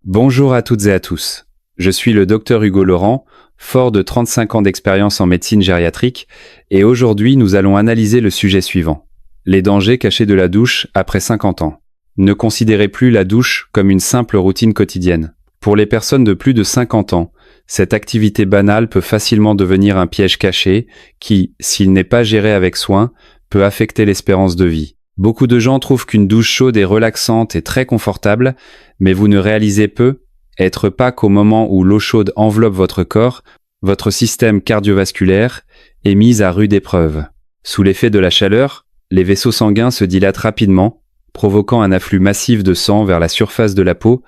Bonjour à toutes et à tous. Je suis le docteur Hugo Laurent, fort de 35 ans d'expérience en médecine gériatrique, et aujourd'hui nous allons analyser le sujet suivant. Les dangers cachés de la douche après 50 ans. Ne considérez plus la douche comme une simple routine quotidienne. Pour les personnes de plus de 50 ans, cette activité banale peut facilement devenir un piège caché qui, s'il n'est pas géré avec soin, peut affecter l'espérance de vie. Beaucoup de gens trouvent qu'une douche chaude est relaxante et très confortable, mais vous ne réalisez être pas qu'au moment où l'eau chaude enveloppe votre corps, votre système cardiovasculaire est mis à rude épreuve. Sous l'effet de la chaleur, les vaisseaux sanguins se dilatent rapidement, provoquant un afflux massif de sang vers la surface de la peau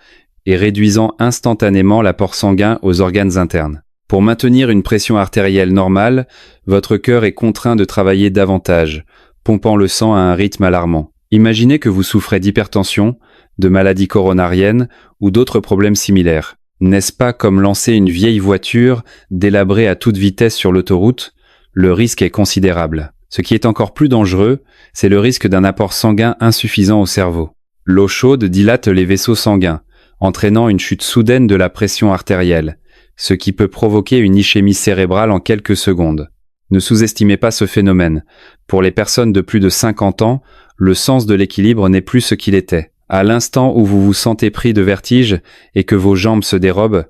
et réduisant instantanément l'apport sanguin aux organes internes. Pour maintenir une pression artérielle normale, votre cœur est contraint de travailler davantage, pompant le sang à un rythme alarmant. Imaginez que vous souffrez d'hypertension, de maladies coronariennes ou d'autres problèmes similaires. N'est-ce pas comme lancer une vieille voiture délabrée à toute vitesse sur l'autoroute? Le risque est considérable. Ce qui est encore plus dangereux, c'est le risque d'un apport sanguin insuffisant au cerveau. L'eau chaude dilate les vaisseaux sanguins, entraînant une chute soudaine de la pression artérielle, ce qui peut provoquer une ischémie cérébrale en quelques secondes. Ne sous-estimez pas ce phénomène. Pour les personnes de plus de 50 ans, le sens de l'équilibre n'est plus ce qu'il était. À l'instant où vous vous sentez pris de vertige et que vos jambes se dérobent,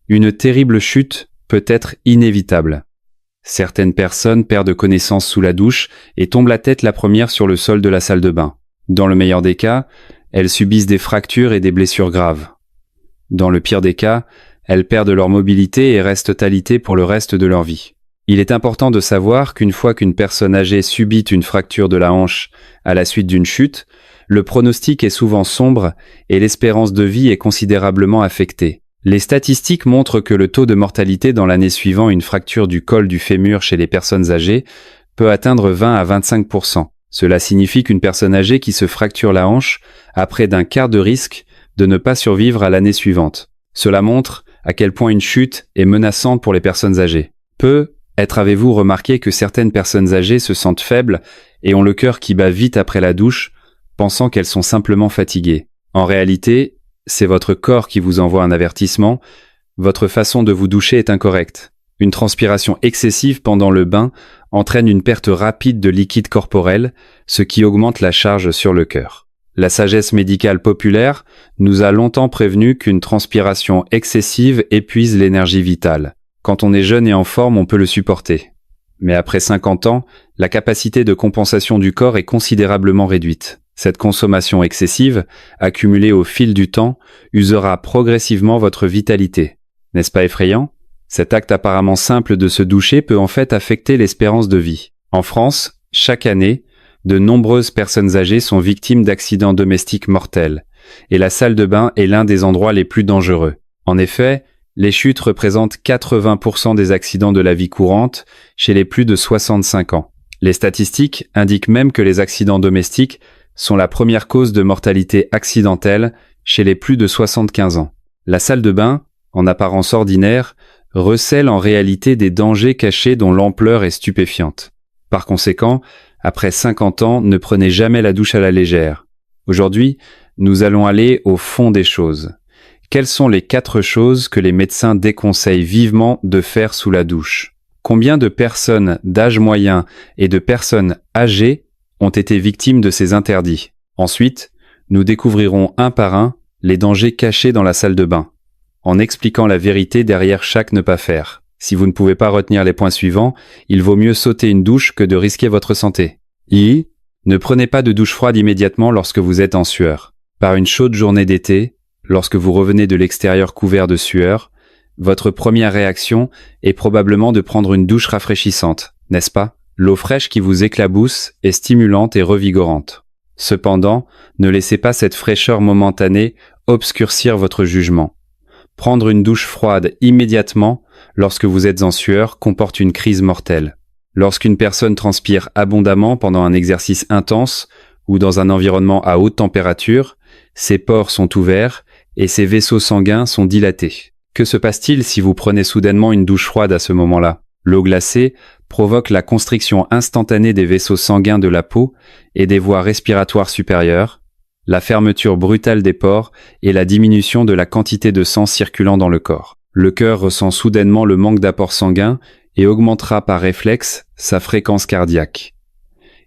une terrible chute peut être inévitable. Certaines personnes perdent connaissance sous la douche et tombent la tête la première sur le sol de la salle de bain. Dans le meilleur des cas, elles subissent des fractures et des blessures graves. Dans le pire des cas, elles perdent leur mobilité et restent alitées pour le reste de leur vie. Il est important de savoir qu'une fois qu'une personne âgée subit une fracture de la hanche à la suite d'une chute, le pronostic est souvent sombre et l'espérance de vie est considérablement affectée. Les statistiques montrent que le taux de mortalité dans l'année suivant une fracture du col du fémur chez les personnes âgées peut atteindre 20 à 25%. Cela signifie qu'une personne âgée qui se fracture la hanche a près d'un quart de risque de ne pas survivre à l'année suivante. Cela montre à quel point une chute est menaçante pour les personnes âgées. Avez-vous remarqué que certaines personnes âgées se sentent faibles et ont le cœur qui bat vite après la douche, pensant qu'elles sont simplement fatiguées? En réalité, c'est votre corps qui vous envoie un avertissement, votre façon de vous doucher est incorrecte. Une transpiration excessive pendant le bain entraîne une perte rapide de liquide corporel, ce qui augmente la charge sur le cœur. La sagesse médicale populaire nous a longtemps prévenu qu'une transpiration excessive épuise l'énergie vitale. Quand on est jeune et en forme, on peut le supporter. Mais après 50 ans, la capacité de compensation du corps est considérablement réduite. Cette consommation excessive, accumulée au fil du temps, usera progressivement votre vitalité. N'est-ce pas effrayant? Cet acte apparemment simple de se doucher peut en fait affecter l'espérance de vie. En France, chaque année, de nombreuses personnes âgées sont victimes d'accidents domestiques mortels, et la salle de bain est l'un des endroits les plus dangereux. En effet, les chutes représentent 80% des accidents de la vie courante chez les plus de 65 ans. Les statistiques indiquent même que les accidents domestiques sont la première cause de mortalité accidentelle chez les plus de 75 ans. La salle de bain, en apparence ordinaire, recèle en réalité des dangers cachés dont l'ampleur est stupéfiante. Par conséquent, après 50 ans, ne prenez jamais la douche à la légère. Aujourd'hui, nous allons aller au fond des choses. Quelles sont les 4 choses que les médecins déconseillent vivement de faire sous la douche? Combien de personnes d'âge moyen et de personnes âgées ont été victimes de ces interdits? Ensuite, nous découvrirons un par un les dangers cachés dans la salle de bain, en expliquant la vérité derrière chaque ne pas faire. Si vous ne pouvez pas retenir les points suivants, il vaut mieux sauter une douche que de risquer votre santé. Ne prenez pas de douche froide immédiatement lorsque vous êtes en sueur. Par une chaude journée d'été, lorsque vous revenez de l'extérieur couvert de sueur, votre première réaction est probablement de prendre une douche rafraîchissante, n'est-ce pas? L'eau fraîche qui vous éclabousse est stimulante et revigorante. Cependant, ne laissez pas cette fraîcheur momentanée obscurcir votre jugement. Prendre une douche froide immédiatement lorsque vous êtes en sueur comporte une crise mortelle. Lorsqu'une personne transpire abondamment pendant un exercice intense ou dans un environnement à haute température, ses pores sont ouverts et ses vaisseaux sanguins sont dilatés. Que se passe-t-il si vous prenez soudainement une douche froide à ce moment-là? L'eau glacée provoque la constriction instantanée des vaisseaux sanguins de la peau et des voies respiratoires supérieures, la fermeture brutale des pores et la diminution de la quantité de sang circulant dans le corps. Le cœur ressent soudainement le manque d'apport sanguin et augmentera par réflexe sa fréquence cardiaque.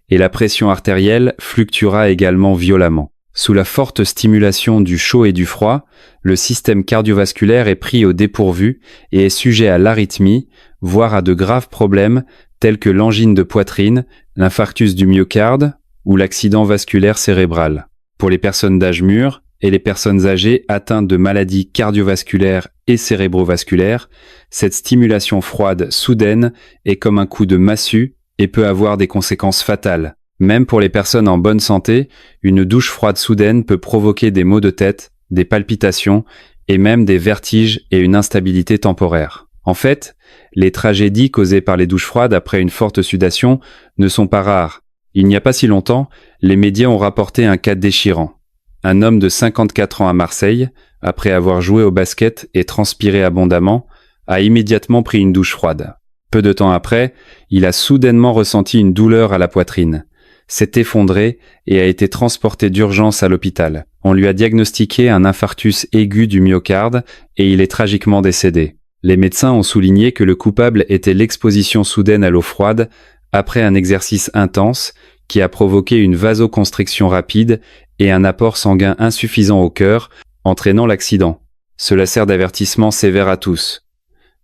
Et la pression artérielle fluctuera également violemment. Sous la forte stimulation du chaud et du froid, le système cardiovasculaire est pris au dépourvu et est sujet à l'arythmie, voire à de graves problèmes tels que l'angine de poitrine, l'infarctus du myocarde ou l'accident vasculaire cérébral. Pour les personnes d'âge mûr et les personnes âgées atteintes de maladies cardiovasculaires et cérébrovasculaires, cette stimulation froide soudaine est comme un coup de massue et peut avoir des conséquences fatales. Même pour les personnes en bonne santé, une douche froide soudaine peut provoquer des maux de tête, des palpitations et même des vertiges et une instabilité temporaire. En fait, les tragédies causées par les douches froides après une forte sudation ne sont pas rares. Il n'y a pas si longtemps, les médias ont rapporté un cas déchirant. Un homme de 54 ans à Marseille, après avoir joué au basket et transpiré abondamment, a immédiatement pris une douche froide. Peu de temps après, il a soudainement ressenti une douleur à la poitrine, s'est effondré et a été transporté d'urgence à l'hôpital. On lui a diagnostiqué un infarctus aigu du myocarde et il est tragiquement décédé. Les médecins ont souligné que le coupable était l'exposition soudaine à l'eau froide après un exercice intense qui a provoqué une vasoconstriction rapide et un apport sanguin insuffisant au cœur, entraînant l'accident. Cela sert d'avertissement sévère à tous.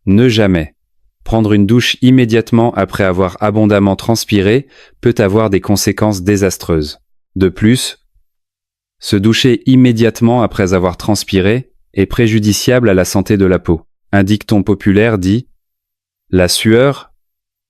Ne jamais prendre une douche immédiatement après avoir abondamment transpiré peut avoir des conséquences désastreuses. De plus, se doucher immédiatement après avoir transpiré est préjudiciable à la santé de la peau. Un dicton populaire dit « La sueur,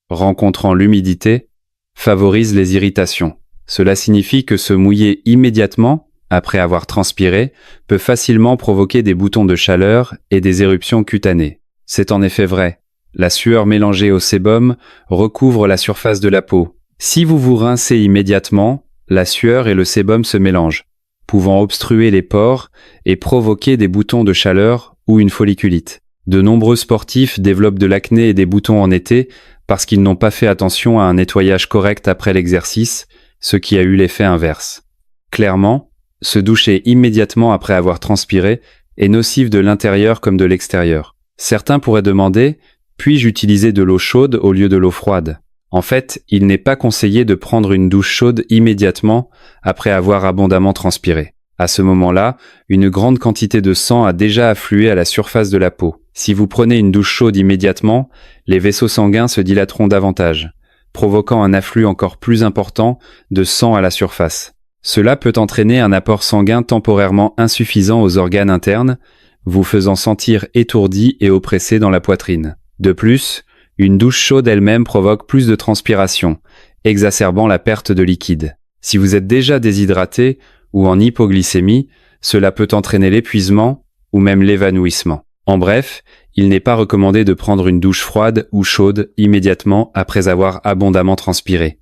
rencontrant l'humidité, favorise les irritations ». Cela signifie que se mouiller immédiatement, après avoir transpiré, peut facilement provoquer des boutons de chaleur et des éruptions cutanées. C'est en effet vrai. La sueur mélangée au sébum recouvre la surface de la peau. Si vous vous rincez immédiatement, la sueur et le sébum se mélangent, pouvant obstruer les pores et provoquer des boutons de chaleur ou une folliculite. De nombreux sportifs développent de l'acné et des boutons en été parce qu'ils n'ont pas fait attention à un nettoyage correct après l'exercice, ce qui a eu l'effet inverse. Clairement, se doucher immédiatement après avoir transpiré est nocif de l'intérieur comme de l'extérieur. Certains pourraient demander « puis-je utiliser de l'eau chaude au lieu de l'eau froide ?» En fait, il n'est pas conseillé de prendre une douche chaude immédiatement après avoir abondamment transpiré. À ce moment-là, une grande quantité de sang a déjà afflué à la surface de la peau. Si vous prenez une douche chaude immédiatement, les vaisseaux sanguins se dilateront davantage, provoquant un afflux encore plus important de sang à la surface. Cela peut entraîner un apport sanguin temporairement insuffisant aux organes internes, vous faisant sentir étourdi et oppressé dans la poitrine. De plus, une douche chaude elle-même provoque plus de transpiration, exacerbant la perte de liquide. Si vous êtes déjà déshydraté ou en hypoglycémie, cela peut entraîner l'épuisement ou même l'évanouissement. En bref, il n'est pas recommandé de prendre une douche froide ou chaude immédiatement après avoir abondamment transpiré.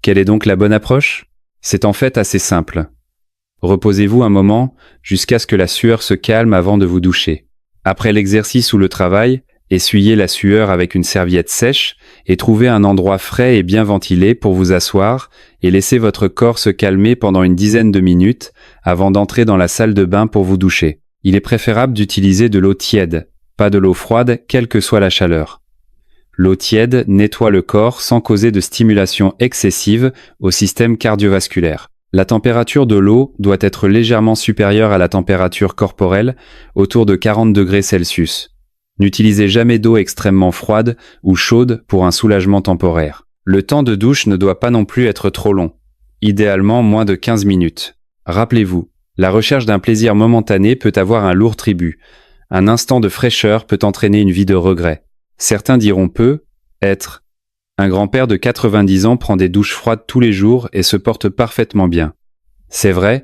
Quelle est donc la bonne approche ? C'est en fait assez simple. Reposez-vous un moment jusqu'à ce que la sueur se calme avant de vous doucher. Après l'exercice ou le travail, essuyez la sueur avec une serviette sèche et trouvez un endroit frais et bien ventilé pour vous asseoir et laissez votre corps se calmer pendant une dizaine de minutes avant d'entrer dans la salle de bain pour vous doucher. Il est préférable d'utiliser de l'eau tiède, pas de l'eau froide, quelle que soit la chaleur. L'eau tiède nettoie le corps sans causer de stimulation excessive au système cardiovasculaire. La température de l'eau doit être légèrement supérieure à la température corporelle, autour de 40 degrés Celsius. N'utilisez jamais d'eau extrêmement froide ou chaude pour un soulagement temporaire. Le temps de douche ne doit pas non plus être trop long, idéalement moins de 15 minutes. Rappelez-vous, la recherche d'un plaisir momentané peut avoir un lourd tribut. Un instant de fraîcheur peut entraîner une vie de regret. Certains diront peu, être. Un grand-père de 90 ans prend des douches froides tous les jours et se porte parfaitement bien. C'est vrai,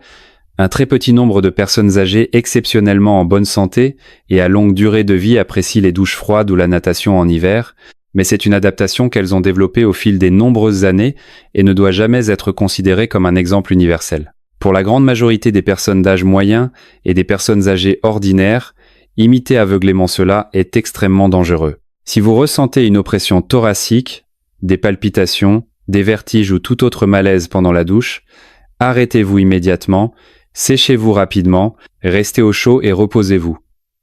un très petit nombre de personnes âgées exceptionnellement en bonne santé et à longue durée de vie apprécient les douches froides ou la natation en hiver, mais c'est une adaptation qu'elles ont développée au fil des nombreuses années et ne doit jamais être considérée comme un exemple universel. Pour la grande majorité des personnes d'âge moyen et des personnes âgées ordinaires, imiter aveuglément cela est extrêmement dangereux. Si vous ressentez une oppression thoracique, des palpitations, des vertiges ou tout autre malaise pendant la douche, Arrêtez-vous immédiatement, séchez-vous rapidement, restez au chaud et reposez-vous.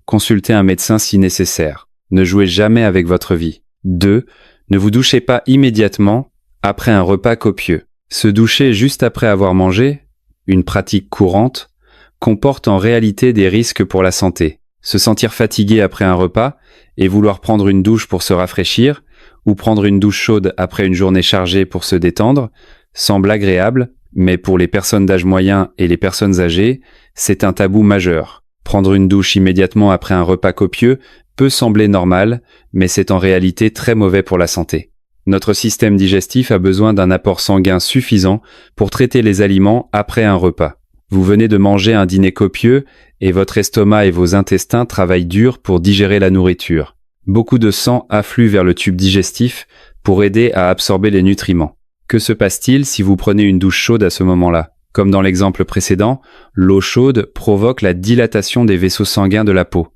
Consultez un médecin si nécessaire. Ne jouez jamais avec votre vie. 2. Ne vous douchez pas immédiatement après un repas copieux. Se doucher juste après avoir mangé, une pratique courante, comporte en réalité des risques pour la santé. Se sentir fatigué après un repas et vouloir prendre une douche pour se rafraîchir, ou prendre une douche chaude après une journée chargée pour se détendre, semble agréable, mais pour les personnes d'âge moyen et les personnes âgées, c'est un tabou majeur. Prendre une douche immédiatement après un repas copieux peut sembler normal, mais c'est en réalité très mauvais pour la santé. Notre système digestif a besoin d'un apport sanguin suffisant pour traiter les aliments après un repas. Vous venez de manger un dîner copieux et votre estomac et vos intestins travaillent dur pour digérer la nourriture. Beaucoup de sang afflue vers le tube digestif pour aider à absorber les nutriments. Que se passe-t-il si vous prenez une douche chaude à ce moment-là? Comme dans l'exemple précédent, l'eau chaude provoque la dilatation des vaisseaux sanguins de la peau.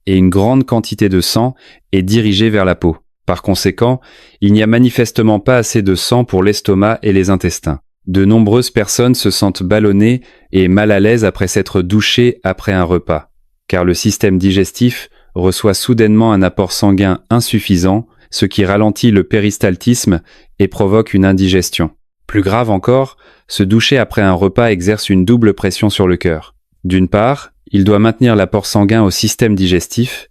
Et une grande quantité de sang est dirigée vers la peau. Par conséquent, il n'y a manifestement pas assez de sang pour l'estomac et les intestins. De nombreuses personnes se sentent ballonnées et mal à l'aise après s'être douchées après un repas, car le système digestif reçoit soudainement un apport sanguin insuffisant, ce qui ralentit le péristaltisme et provoque une indigestion. Plus grave encore, se doucher après un repas exerce une double pression sur le cœur. D'une part, il doit maintenir l'apport sanguin au système digestif,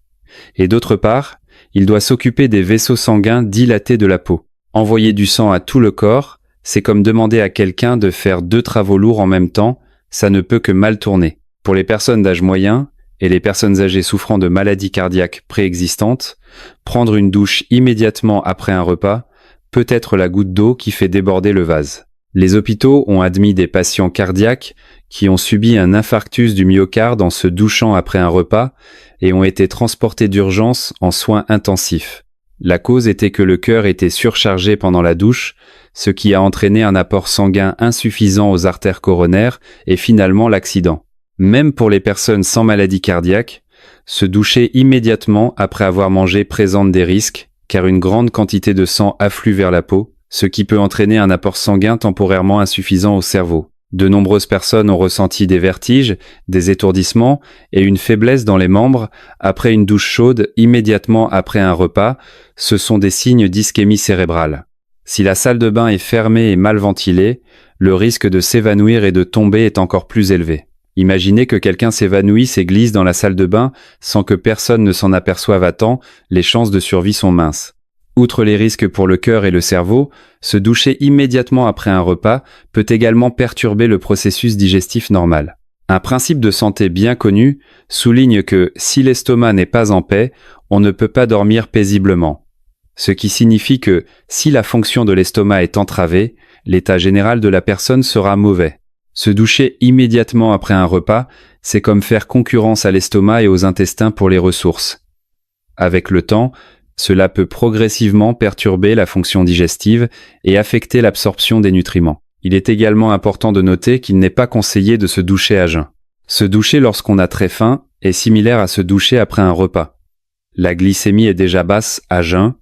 et d'autre part, il doit s'occuper des vaisseaux sanguins dilatés de la peau. Envoyer du sang à tout le corps, c'est comme demander à quelqu'un de faire 2 travaux lourds en même temps, ça ne peut que mal tourner. Pour les personnes d'âge moyen et les personnes âgées souffrant de maladies cardiaques préexistantes, prendre une douche immédiatement après un repas peut être la goutte d'eau qui fait déborder le vase. Les hôpitaux ont admis des patients cardiaques qui ont subi un infarctus du myocarde en se douchant après un repas et ont été transportés d'urgence en soins intensifs. La cause était que le cœur était surchargé pendant la douche, ce qui a entraîné un apport sanguin insuffisant aux artères coronaires et finalement l'accident. Même pour les personnes sans maladie cardiaque, se doucher immédiatement après avoir mangé présente des risques, car une grande quantité de sang afflue vers la peau, ce qui peut entraîner un apport sanguin temporairement insuffisant au cerveau. De nombreuses personnes ont ressenti des vertiges, des étourdissements et une faiblesse dans les membres après une douche chaude immédiatement après un repas. Ce sont des signes d'ischémie cérébrale. Si la salle de bain est fermée et mal ventilée, le risque de s'évanouir et de tomber est encore plus élevé. Imaginez que quelqu'un s'évanouisse et glisse dans la salle de bain sans que personne ne s'en aperçoive à temps, les chances de survie sont minces. Outre les risques pour le cœur et le cerveau, se doucher immédiatement après un repas peut également perturber le processus digestif normal. Un principe de santé bien connu souligne que si l'estomac n'est pas en paix, on ne peut pas dormir paisiblement. Ce qui signifie que si la fonction de l'estomac est entravée, l'état général de la personne sera mauvais. Se doucher immédiatement après un repas, c'est comme faire concurrence à l'estomac et aux intestins pour les ressources. Avec le temps, cela peut progressivement perturber la fonction digestive et affecter l'absorption des nutriments. Il est également important de noter qu'il n'est pas conseillé de se doucher à jeun. Se doucher lorsqu'on a très faim est similaire à se doucher après un repas. La glycémie est déjà basse à jeun,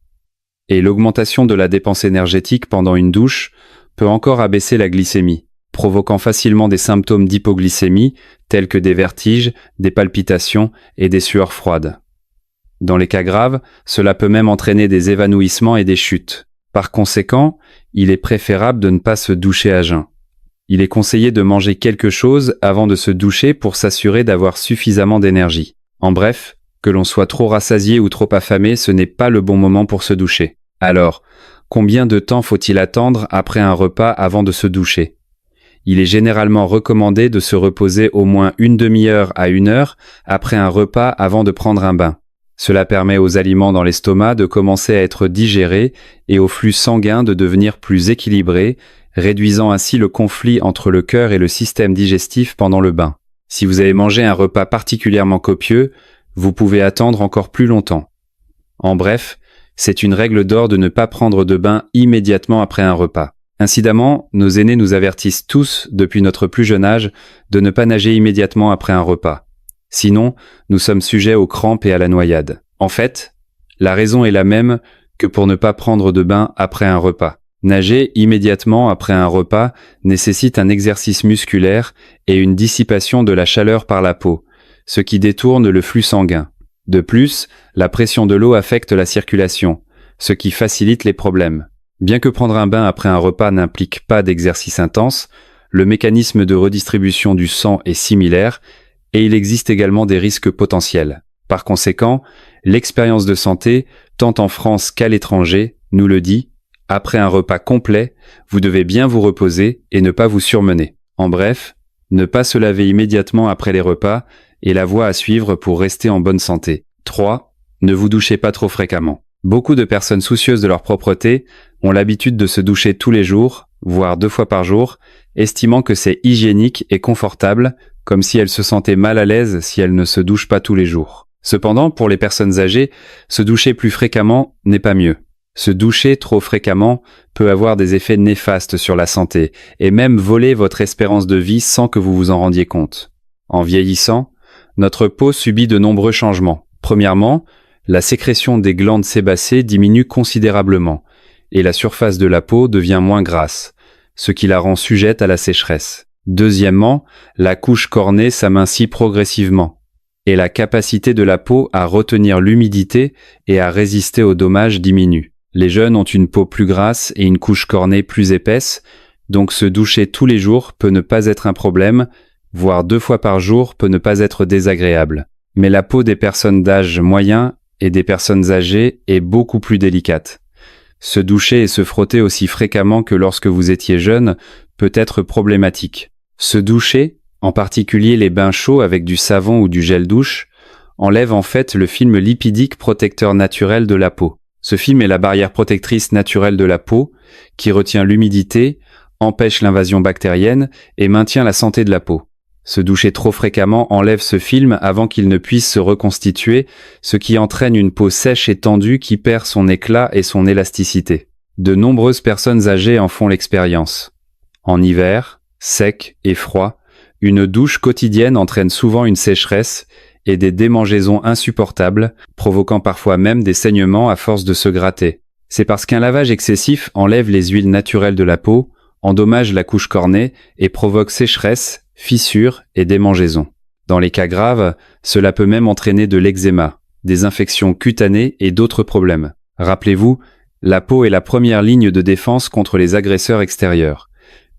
et l'augmentation de la dépense énergétique pendant une douche peut encore abaisser la glycémie, provoquant facilement des symptômes d'hypoglycémie tels que des vertiges, des palpitations et des sueurs froides. Dans les cas graves, cela peut même entraîner des évanouissements et des chutes. Par conséquent, il est préférable de ne pas se doucher à jeun. Il est conseillé de manger quelque chose avant de se doucher pour s'assurer d'avoir suffisamment d'énergie. En bref, que l'on soit trop rassasié ou trop affamé, ce n'est pas le bon moment pour se doucher. Alors, combien de temps faut-il attendre après un repas avant de se doucher? Il est généralement recommandé de se reposer au moins une demi-heure à 1 heure après un repas avant de prendre un bain. Cela permet aux aliments dans l'estomac de commencer à être digérés et au flux sanguin de devenir plus équilibré, réduisant ainsi le conflit entre le cœur et le système digestif pendant le bain. Si vous avez mangé un repas particulièrement copieux, vous pouvez attendre encore plus longtemps. En bref, c'est une règle d'or de ne pas prendre de bain immédiatement après un repas. Incidemment, nos aînés nous avertissent tous, depuis notre plus jeune âge, de ne pas nager immédiatement après un repas. Sinon, nous sommes sujets aux crampes et à la noyade. En fait, la raison est la même que pour ne pas prendre de bain après un repas. Nager immédiatement après un repas nécessite un exercice musculaire et une dissipation de la chaleur par la peau, ce qui détourne le flux sanguin. De plus, la pression de l'eau affecte la circulation, ce qui facilite les problèmes. Bien que prendre un bain après un repas n'implique pas d'exercice intense, le mécanisme de redistribution du sang est similaire et il existe également des risques potentiels. Par conséquent, l'expérience de santé, tant en France qu'à l'étranger, nous le dit, après un repas complet, vous devez bien vous reposer et ne pas vous surmener. En bref, ne pas se laver immédiatement après les repas est la voie à suivre pour rester en bonne santé. 3. Ne vous douchez pas trop fréquemment. Beaucoup de personnes soucieuses de leur propreté ont l'habitude de se doucher tous les jours, voire 2 fois par jour, estimant que c'est hygiénique et confortable, comme si elles se sentaient mal à l'aise si elles ne se douchent pas tous les jours. Cependant, pour les personnes âgées, se doucher plus fréquemment n'est pas mieux. Se doucher trop fréquemment peut avoir des effets néfastes sur la santé et même voler votre espérance de vie sans que vous vous en rendiez compte. En vieillissant, notre peau subit de nombreux changements. Premièrement, la sécrétion des glandes sébacées diminue considérablement et la surface de la peau devient moins grasse, ce qui la rend sujette à la sécheresse. Deuxièmement, la couche cornée s'amincit progressivement et la capacité de la peau à retenir l'humidité et à résister aux dommages diminue. Les jeunes ont une peau plus grasse et une couche cornée plus épaisse, donc se doucher tous les jours peut ne pas être un problème, voire 2 fois par jour peut ne pas être désagréable. Mais la peau des personnes d'âge moyen et des personnes âgées est beaucoup plus délicate. Se doucher et se frotter aussi fréquemment que lorsque vous étiez jeune peut être problématique. Se doucher, en particulier les bains chauds avec du savon ou du gel douche, enlève en fait le film lipidique protecteur naturel de la peau. Ce film est la barrière protectrice naturelle de la peau qui retient l'humidité, empêche l'invasion bactérienne et maintient la santé de la peau. Se doucher trop fréquemment enlève ce film avant qu'il ne puisse se reconstituer, ce qui entraîne une peau sèche et tendue qui perd son éclat et son élasticité. De nombreuses personnes âgées en font l'expérience. En hiver, sec et froid, une douche quotidienne entraîne souvent une sécheresse et des démangeaisons insupportables, provoquant parfois même des saignements à force de se gratter. C'est parce qu'un lavage excessif enlève les huiles naturelles de la peau, endommage la couche cornée et provoque sécheresse, fissures et démangeaisons. Dans les cas graves, cela peut même entraîner de l'eczéma, des infections cutanées et d'autres problèmes. Rappelez-vous, la peau est la première ligne de défense contre les agresseurs extérieurs.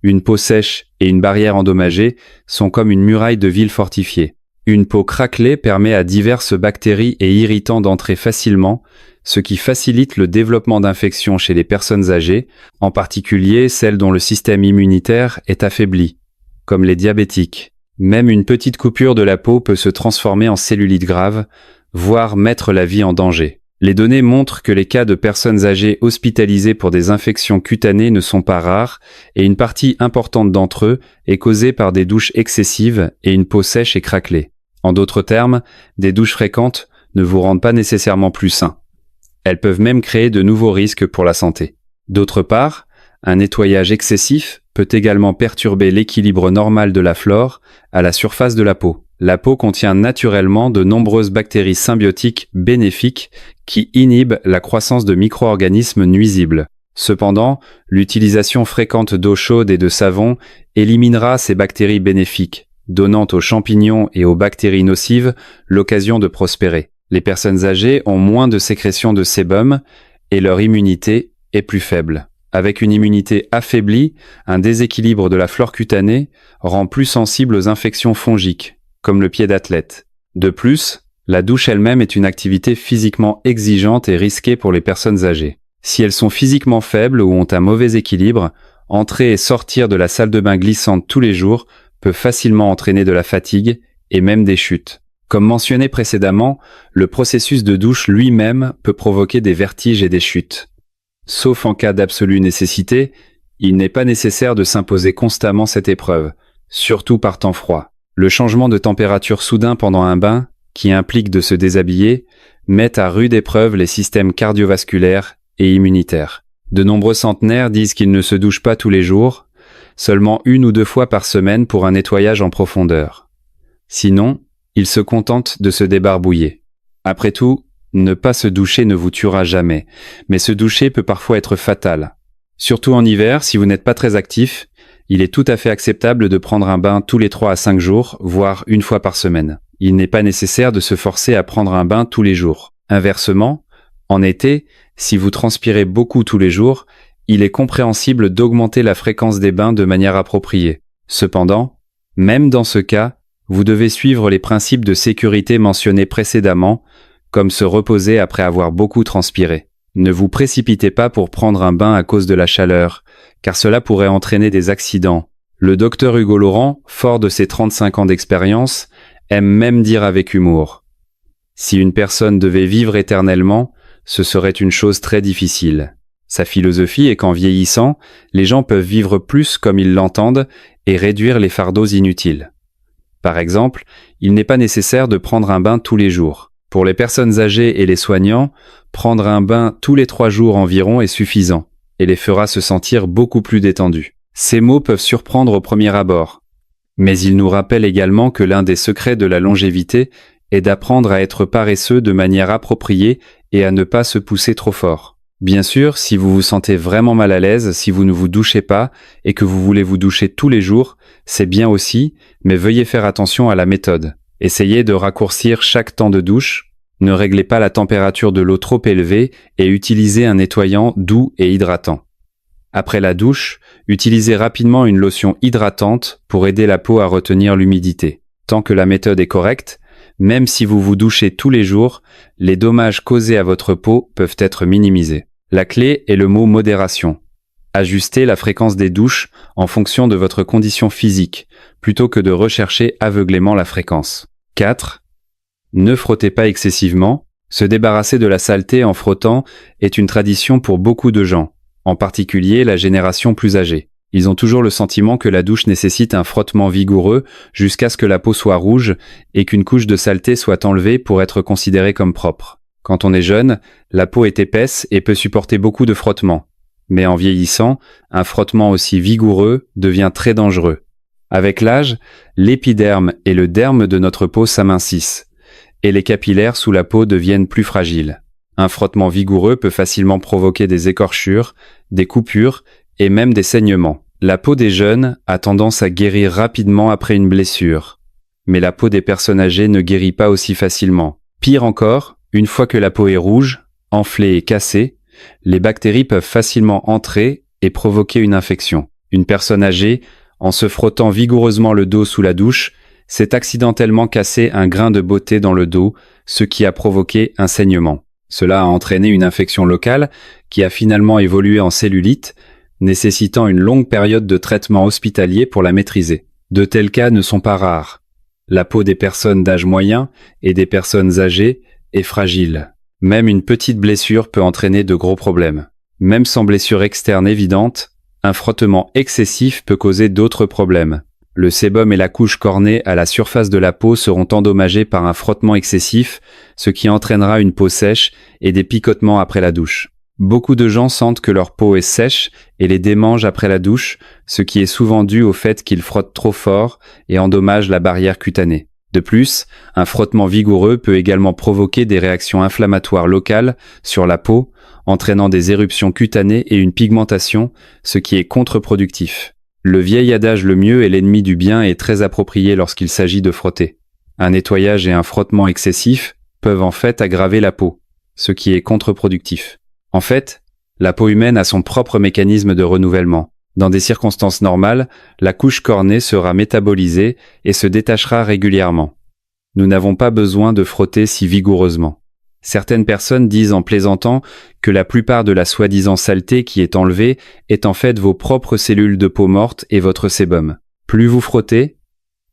Une peau sèche et une barrière endommagée sont comme une muraille de ville fortifiée. Une peau craquelée permet à diverses bactéries et irritants d'entrer facilement, ce qui facilite le développement d'infections chez les personnes âgées, en particulier celles dont le système immunitaire est affaibli, comme les diabétiques. Même une petite coupure de la peau peut se transformer en cellulite grave, voire mettre la vie en danger. Les données montrent que les cas de personnes âgées hospitalisées pour des infections cutanées ne sont pas rares et une partie importante d'entre eux est causée par des douches excessives et une peau sèche et craquelée. En d'autres termes, des douches fréquentes ne vous rendent pas nécessairement plus sain. Elles peuvent même créer de nouveaux risques pour la santé. D'autre part, un nettoyage excessif peut également perturber l'équilibre normal de la flore à la surface de la peau. La peau contient naturellement de nombreuses bactéries symbiotiques bénéfiques qui inhibent la croissance de micro-organismes nuisibles. Cependant, l'utilisation fréquente d'eau chaude et de savon éliminera ces bactéries bénéfiques, donnant aux champignons et aux bactéries nocives l'occasion de prospérer. Les personnes âgées ont moins de sécrétion de sébum et leur immunité est plus faible. Avec une immunité affaiblie, un déséquilibre de la flore cutanée rend plus sensible aux infections fongiques, comme le pied d'athlète. De plus, la douche elle-même est une activité physiquement exigeante et risquée pour les personnes âgées. Si elles sont physiquement faibles ou ont un mauvais équilibre, entrer et sortir de la salle de bain glissante tous les jours peut facilement entraîner de la fatigue et même des chutes. Comme mentionné précédemment, le processus de douche lui-même peut provoquer des vertiges et des chutes. Sauf en cas d'absolue nécessité, il n'est pas nécessaire de s'imposer constamment cette épreuve, surtout par temps froid. Le changement de température soudain pendant un bain, qui implique de se déshabiller, met à rude épreuve les systèmes cardiovasculaires et immunitaires. De nombreux centenaires disent qu'ils ne se douchent pas tous les jours, seulement 1 ou 2 fois par semaine pour un nettoyage en profondeur. Sinon, ils se contentent de se débarbouiller. Après tout, ne pas se doucher ne vous tuera jamais, mais se doucher peut parfois être fatal. Surtout en hiver, si vous n'êtes pas très actif, il est tout à fait acceptable de prendre un bain tous les 3 à 5 jours, voire une fois par semaine. Il n'est pas nécessaire de se forcer à prendre un bain tous les jours. Inversement, en été, si vous transpirez beaucoup tous les jours, il est compréhensible d'augmenter la fréquence des bains de manière appropriée. Cependant, même dans ce cas, vous devez suivre les principes de sécurité mentionnés précédemment, comme se reposer après avoir beaucoup transpiré. Ne vous précipitez pas pour prendre un bain à cause de la chaleur, car cela pourrait entraîner des accidents. Le docteur Hugo Laurent, fort de ses 35 ans d'expérience, aime même dire avec humour: si une personne devait vivre éternellement, ce serait une chose très difficile. Sa philosophie est qu'en vieillissant, les gens peuvent vivre plus comme ils l'entendent et réduire les fardeaux inutiles. Par exemple, il n'est pas nécessaire de prendre un bain tous les jours. Pour les personnes âgées et les soignants, prendre un bain tous les 3 jours environ est suffisant et les fera se sentir beaucoup plus détendus. Ces mots peuvent surprendre au premier abord, mais ils nous rappellent également que l'un des secrets de la longévité est d'apprendre à être paresseux de manière appropriée et à ne pas se pousser trop fort. Bien sûr, si vous vous sentez vraiment mal à l'aise, si vous ne vous douchez pas et que vous voulez vous doucher tous les jours, c'est bien aussi, mais veuillez faire attention à la méthode. Essayez de raccourcir chaque temps de douche, ne réglez pas la température de l'eau trop élevée et utilisez un nettoyant doux et hydratant. Après la douche, utilisez rapidement une lotion hydratante pour aider la peau à retenir l'humidité. Tant que la méthode est correcte, même si vous vous douchez tous les jours, les dommages causés à votre peau peuvent être minimisés. La clé est le mot modération. Ajustez la fréquence des douches en fonction de votre condition physique, plutôt que de rechercher aveuglément la fréquence. 4. Ne frottez pas excessivement. Se débarrasser de la saleté en frottant est une tradition pour beaucoup de gens, en particulier la génération plus âgée. Ils ont toujours le sentiment que la douche nécessite un frottement vigoureux jusqu'à ce que la peau soit rouge et qu'une couche de saleté soit enlevée pour être considérée comme propre. Quand on est jeune, la peau est épaisse et peut supporter beaucoup de frottements. Mais en vieillissant, un frottement aussi vigoureux devient très dangereux. Avec l'âge, l'épiderme et le derme de notre peau s'amincissent, et les capillaires sous la peau deviennent plus fragiles. Un frottement vigoureux peut facilement provoquer des écorchures, des coupures et même des saignements. La peau des jeunes a tendance à guérir rapidement après une blessure, mais la peau des personnes âgées ne guérit pas aussi facilement. Pire encore, une fois que la peau est rouge, enflée et cassée, les bactéries peuvent facilement entrer et provoquer une infection. Une personne âgée, en se frottant vigoureusement le dos sous la douche, s'est accidentellement cassé un grain de beauté dans le dos, ce qui a provoqué un saignement. Cela a entraîné une infection locale qui a finalement évolué en cellulite, nécessitant une longue période de traitement hospitalier pour la maîtriser. De tels cas ne sont pas rares. La peau des personnes d'âge moyen et des personnes âgées est fragile. Même une petite blessure peut entraîner de gros problèmes. Même sans blessure externe évidente, un frottement excessif peut causer d'autres problèmes. Le sébum et la couche cornée à la surface de la peau seront endommagés par un frottement excessif, ce qui entraînera une peau sèche et des picotements après la douche. Beaucoup de gens sentent que leur peau est sèche et les démangent après la douche, ce qui est souvent dû au fait qu'ils frottent trop fort et endommagent la barrière cutanée. De plus, un frottement vigoureux peut également provoquer des réactions inflammatoires locales sur la peau, entraînant des éruptions cutanées et une pigmentation, ce qui est contre-productif. Le vieil adage "le mieux est l'ennemi du bien" est très approprié lorsqu'il s'agit de frotter. Un nettoyage et un frottement excessif peuvent en fait aggraver la peau, ce qui est contre-productif. En fait, la peau humaine a son propre mécanisme de renouvellement. Dans des circonstances normales, la couche cornée sera métabolisée et se détachera régulièrement. Nous n'avons pas besoin de frotter si vigoureusement. Certaines personnes disent en plaisantant que la plupart de la soi-disant saleté qui est enlevée est en fait vos propres cellules de peau morte et votre sébum. Plus vous frottez,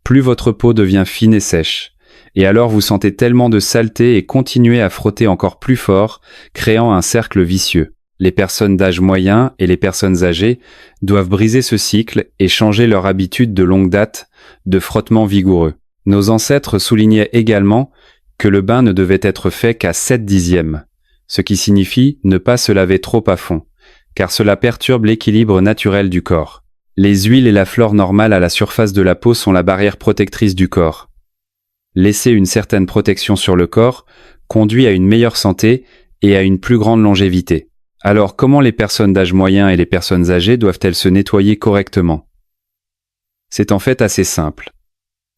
plus votre peau devient fine et sèche. Et alors vous sentez tellement de saleté et continuez à frotter encore plus fort, créant un cercle vicieux. Les personnes d'âge moyen et les personnes âgées doivent briser ce cycle et changer leur habitude de longue date de frottement vigoureux. Nos ancêtres soulignaient également que le bain ne devait être fait qu'à 7/10, ce qui signifie ne pas se laver trop à fond, car cela perturbe l'équilibre naturel du corps. Les huiles et la flore normale à la surface de la peau sont la barrière protectrice du corps. Laisser une certaine protection sur le corps conduit à une meilleure santé et à une plus grande longévité. Alors comment les personnes d'âge moyen et les personnes âgées doivent-elles se nettoyer correctement? C'est en fait assez simple.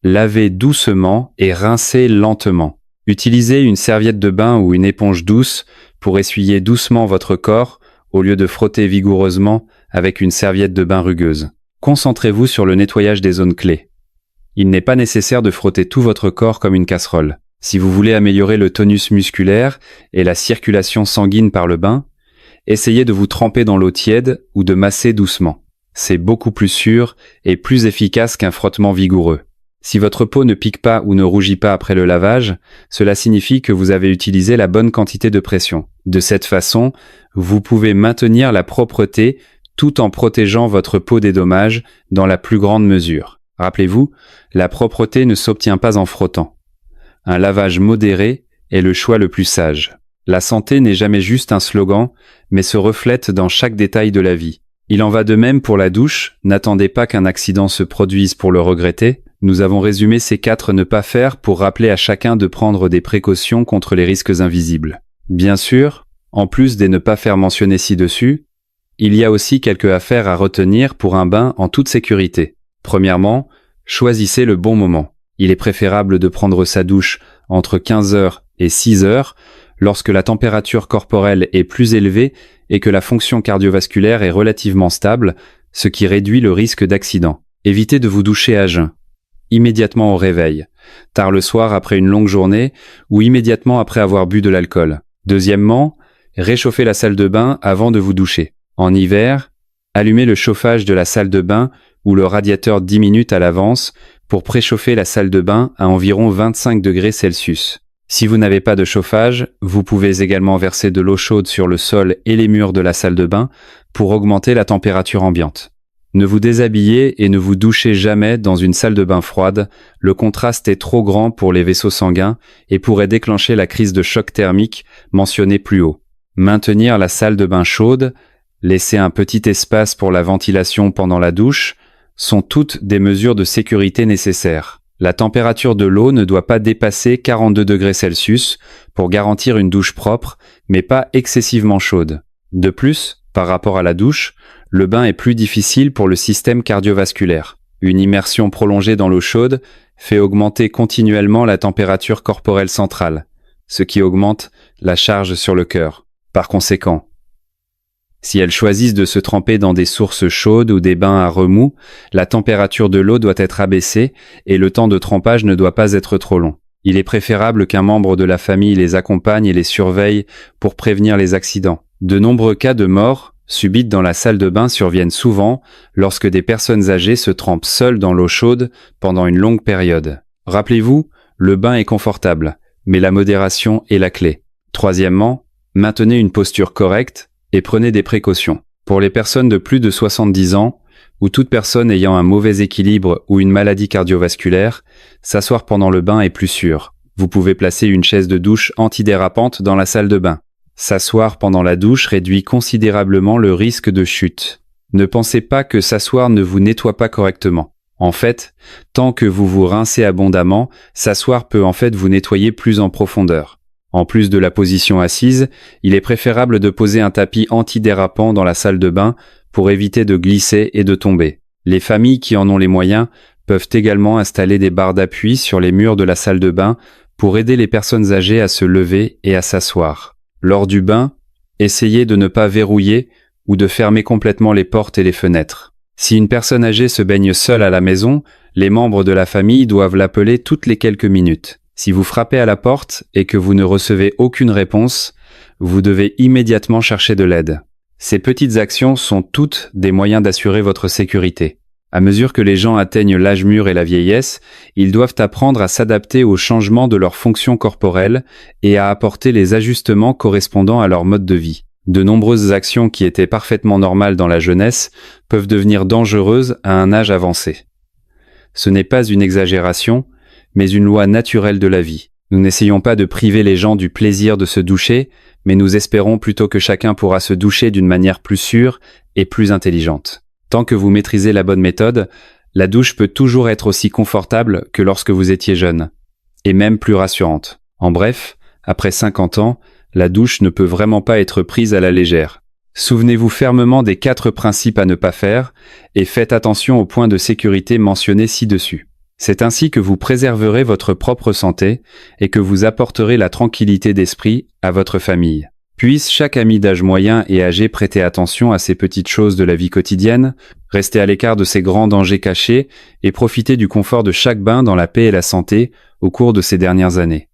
Lavez doucement et rincez lentement. Utilisez une serviette de bain ou une éponge douce pour essuyer doucement votre corps au lieu de frotter vigoureusement avec une serviette de bain rugueuse. Concentrez-vous sur le nettoyage des zones clés. Il n'est pas nécessaire de frotter tout votre corps comme une casserole. Si vous voulez améliorer le tonus musculaire et la circulation sanguine par le bain, essayez de vous tremper dans l'eau tiède ou de masser doucement. C'est beaucoup plus sûr et plus efficace qu'un frottement vigoureux. Si votre peau ne pique pas ou ne rougit pas après le lavage, cela signifie que vous avez utilisé la bonne quantité de pression. De cette façon, vous pouvez maintenir la propreté tout en protégeant votre peau des dommages dans la plus grande mesure. Rappelez-vous, la propreté ne s'obtient pas en frottant. Un lavage modéré est le choix le plus sage. La santé n'est jamais juste un slogan, mais se reflète dans chaque détail de la vie. Il en va de même pour la douche, n'attendez pas qu'un accident se produise pour le regretter. Nous avons résumé ces 4 ne pas faire pour rappeler à chacun de prendre des précautions contre les risques invisibles. Bien sûr, en plus des ne pas faire mentionnés ci-dessus, il y a aussi quelques affaires à retenir pour un bain en toute sécurité. Premièrement, choisissez le bon moment. Il est préférable de prendre sa douche entre 15 heures et 6 heures lorsque la température corporelle est plus élevée et que la fonction cardiovasculaire est relativement stable, ce qui réduit le risque d'accident. Évitez de vous doucher à jeun, immédiatement au réveil, tard le soir après une longue journée ou immédiatement après avoir bu de l'alcool. Deuxièmement, réchauffez la salle de bain avant de vous doucher. En hiver, allumez le chauffage de la salle de bain ou le radiateur 10 minutes à l'avance pour préchauffer la salle de bain à environ 25 degrés Celsius. Si vous n'avez pas de chauffage, vous pouvez également verser de l'eau chaude sur le sol et les murs de la salle de bain pour augmenter la température ambiante. Ne vous déshabillez et ne vous douchez jamais dans une salle de bain froide, le contraste est trop grand pour les vaisseaux sanguins et pourrait déclencher la crise de choc thermique mentionnée plus haut. Maintenir la salle de bain chaude, laisser un petit espace pour la ventilation pendant la douche, sont toutes des mesures de sécurité nécessaires. La température de l'eau ne doit pas dépasser 42 degrés Celsius pour garantir une douche propre, mais pas excessivement chaude. De plus, par rapport à la douche, le bain est plus difficile pour le système cardiovasculaire. Une immersion prolongée dans l'eau chaude fait augmenter continuellement la température corporelle centrale, ce qui augmente la charge sur le cœur. Par conséquent, si elles choisissent de se tremper dans des sources chaudes ou des bains à remous, la température de l'eau doit être abaissée et le temps de trempage ne doit pas être trop long. Il est préférable qu'un membre de la famille les accompagne et les surveille pour prévenir les accidents. De nombreux cas de mort subites dans la salle de bain surviennent souvent lorsque des personnes âgées se trempent seules dans l'eau chaude pendant une longue période. Rappelez-vous, le bain est confortable, mais la modération est la clé. Troisièmement, maintenez une posture correcte et prenez des précautions. Pour les personnes de plus de 70 ans, ou toute personne ayant un mauvais équilibre ou une maladie cardiovasculaire, s'asseoir pendant le bain est plus sûr. Vous pouvez placer une chaise de douche antidérapante dans la salle de bain. S'asseoir pendant la douche réduit considérablement le risque de chute. Ne pensez pas que s'asseoir ne vous nettoie pas correctement. En fait, tant que vous vous rincez abondamment, s'asseoir peut en fait vous nettoyer plus en profondeur. En plus de la position assise, il est préférable de poser un tapis antidérapant dans la salle de bain pour éviter de glisser et de tomber. Les familles qui en ont les moyens peuvent également installer des barres d'appui sur les murs de la salle de bain pour aider les personnes âgées à se lever et à s'asseoir. Lors du bain, essayez de ne pas verrouiller ou de fermer complètement les portes et les fenêtres. Si une personne âgée se baigne seule à la maison, les membres de la famille doivent l'appeler toutes les quelques minutes. Si vous frappez à la porte et que vous ne recevez aucune réponse, vous devez immédiatement chercher de l'aide. Ces petites actions sont toutes des moyens d'assurer votre sécurité. À mesure que les gens atteignent l'âge mûr et la vieillesse, ils doivent apprendre à s'adapter aux changements de leur fonction corporelle et à apporter les ajustements correspondant à leur mode de vie. De nombreuses actions qui étaient parfaitement normales dans la jeunesse peuvent devenir dangereuses à un âge avancé. Ce n'est pas une exagération, mais une loi naturelle de la vie. Nous n'essayons pas de priver les gens du plaisir de se doucher, mais nous espérons plutôt que chacun pourra se doucher d'une manière plus sûre et plus intelligente. Tant que vous maîtrisez la bonne méthode, la douche peut toujours être aussi confortable que lorsque vous étiez jeune, et même plus rassurante. En bref, après 50 ans, la douche ne peut vraiment pas être prise à la légère. Souvenez-vous fermement des 4 principes à ne pas faire et faites attention aux points de sécurité mentionnés ci-dessus. C'est ainsi que vous préserverez votre propre santé et que vous apporterez la tranquillité d'esprit à votre famille. Puisse chaque ami d'âge moyen et âgé prêter attention à ces petites choses de la vie quotidienne, rester à l'écart de ces grands dangers cachés et profiter du confort de chaque bain dans la paix et la santé au cours de ces dernières années.